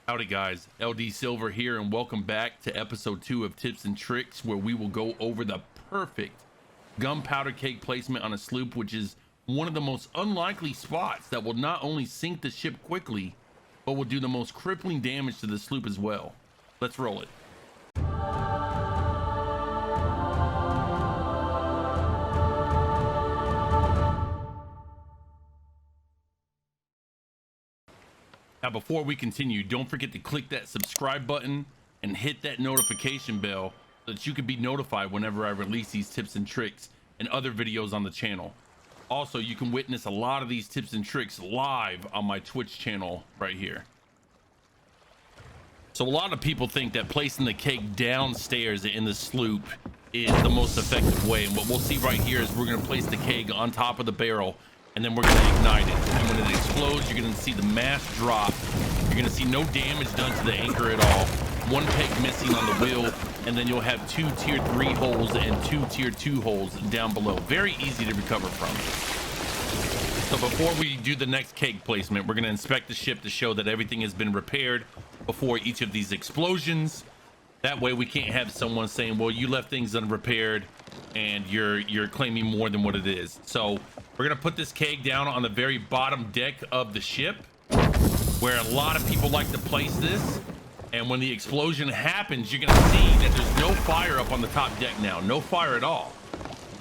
Howdy guys, LD Sylvr here, and welcome back to episode 2 of Tips and Tricks, where we will go over the perfect gunpowder cake placement on a sloop, which is one of the most unlikely spots that will not only sink the ship quickly, but will do the most crippling damage to the sloop as well. Let's roll it. Now, before we continue, don't forget to click that subscribe button and hit that notification bell so that you can be notified whenever I release these tips and tricks and other videos on the channel. Also, you can witness a lot of these tips and tricks live on my Twitch channel right here. So a lot of people think that placing the cake downstairs in the sloop is the most effective way. And what we'll see right here is we're going to place the keg on top of the barrel, and then we're going to ignite it. And when it explodes, you're going to see the mast drop. You're going to see no damage done to the anchor at all. One peg missing on the wheel, and then you'll have 2 tier 3 holes and 2 tier 2 holes down below. Very easy to recover from. So before we do the next keg placement, we're going to inspect the ship to show that everything has been repaired before each of these explosions. That way we can't have someone saying, well, you left things unrepaired and you're claiming more than what it is. So we're gonna put this keg down on the very bottom deck of the ship, where a lot of people like to place this. And when the explosion happens, you're gonna see that there's no fire up on the top deck now. No fire at all.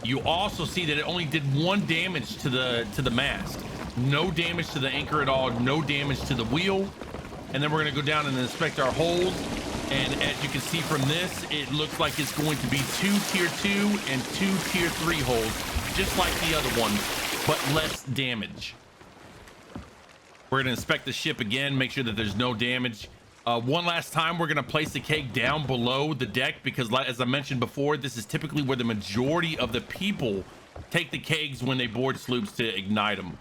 You also see that it only did 1 damage to the mast. No damage to the anchor at all. No damage to the wheel. And then we're gonna go down and inspect our holes. And as you can see from this, it looks like it's going to be 2 tier 2 and 2 tier 3 holes, just like the other ones, but less damage. We're gonna inspect the ship again, make sure that there's no damage. One last time, we're gonna place the keg down below the deck because, as I mentioned before, this is typically where the majority of the people take the kegs when they board sloops to ignite them.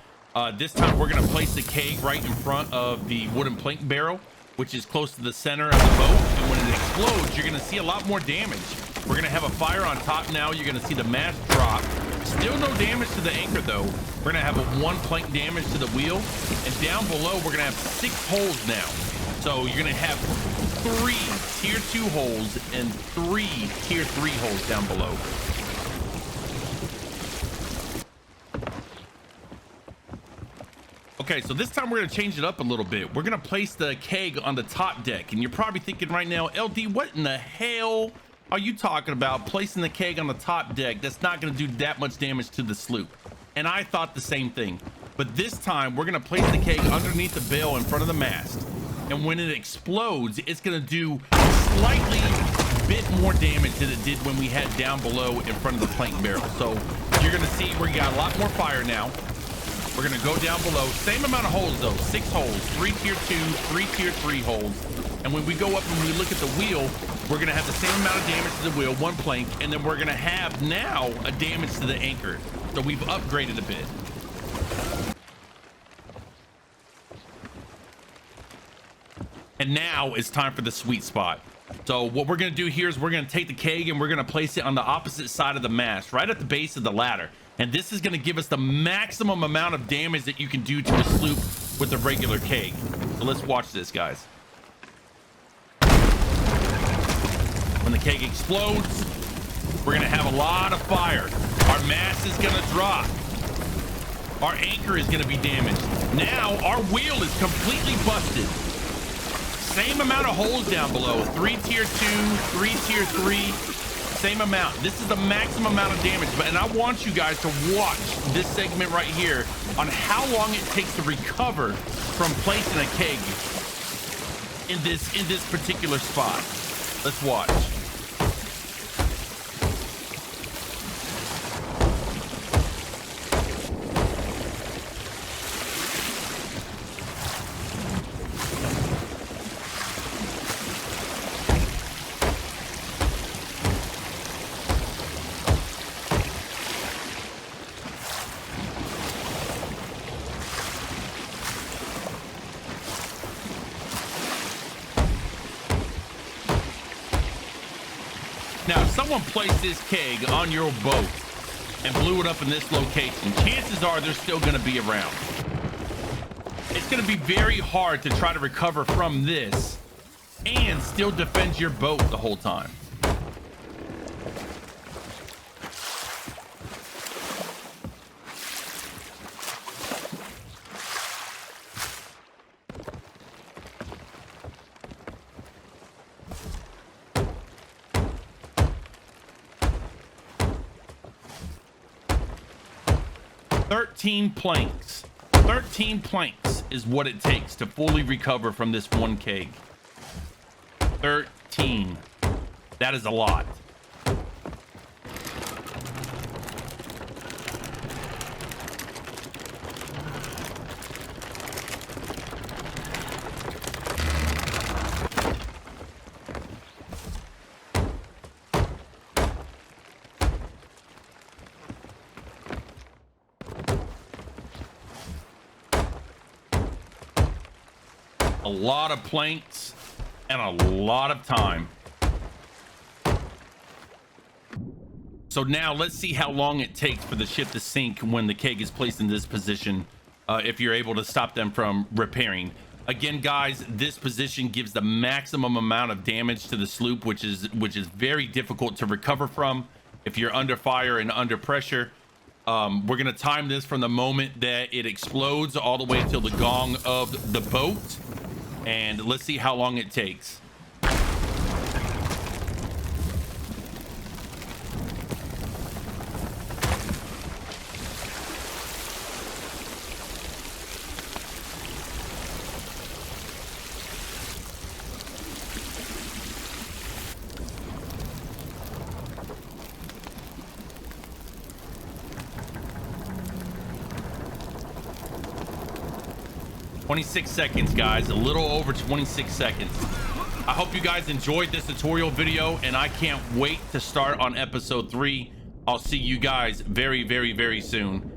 This time we're gonna place the keg right in front of the wooden plank barrel, which is close to the center of the boat. And when it explodes, you're gonna see a lot more damage. We're gonna have a fire on top now. You're gonna see the mast drop. Still no damage to the anchor though. We're gonna have a 1 plank damage to the wheel. And down below, we're gonna have 6 holes now. So you're gonna have 3 tier 2 holes and 3 tier 3 holes down below. Okay, so this time we're gonna change it up a little bit. We're gonna place the keg on the top deck, and you're probably thinking right now, LD, what in the hell are you talking about? Placing the keg on the top deck, that's not gonna do that much damage to the sloop. And I thought the same thing, but this time we're gonna place the keg underneath the bell in front of the mast, and when it explodes, it's gonna do slightly bit more damage than it did when we had down below in front of the plank barrel. So you're gonna see we got a lot more fire now. We're gonna go down below, same amount of holes though, 6 holes, 3 tier 2, 3 tier 3 holes. And when we go up and we look at the wheel, we're gonna have the same amount of damage to the wheel, 1 plank, and then we're gonna have now a damage to the anchor. So we've upgraded a bit. And now it's time for the sweet spot. So what we're gonna do here is we're gonna take the keg and we're gonna place it on the opposite side of the mast, right at the base of the ladder. And this is going to give us the maximum amount of damage that you can do to a sloop with a regular keg. So let's watch this, guys. When the keg explodes, we're going to have a lot of fire. Our mast is going to drop. Our anchor is going to be damaged. Now our wheel is completely busted. Same amount of holes down below. 3 tier 2, 3 tier 3. Same amount. This is the maximum amount of damage, and I want you guys to watch this segment right here on how long it takes to recover from placing a keg in this particular spot. Let's watch. Now, if someone placed this keg on your boat and blew it up in this location, chances are they're still going to be around. It's going to be very hard to try to recover from this and still defend your boat the whole time. Planks. 13 planks is what it takes to fully recover from this one keg. 13. That is a lot. A lot of planks and a lot of time. So now let's see how long it takes for the ship to sink when the keg is placed in this position, if you're able to stop them from repairing. Again, guys, this position gives the maximum amount of damage to the sloop, which is very difficult to recover from if you're under fire and under pressure. We're gonna time this from the moment that it explodes all the way till the gong of the boat, and let's see how long it takes. "26 seconds, guys. A little over 26 seconds. I hope you guys enjoyed this tutorial video, and I can't wait to start on episode 3. I'll see you guys very, very, very soon.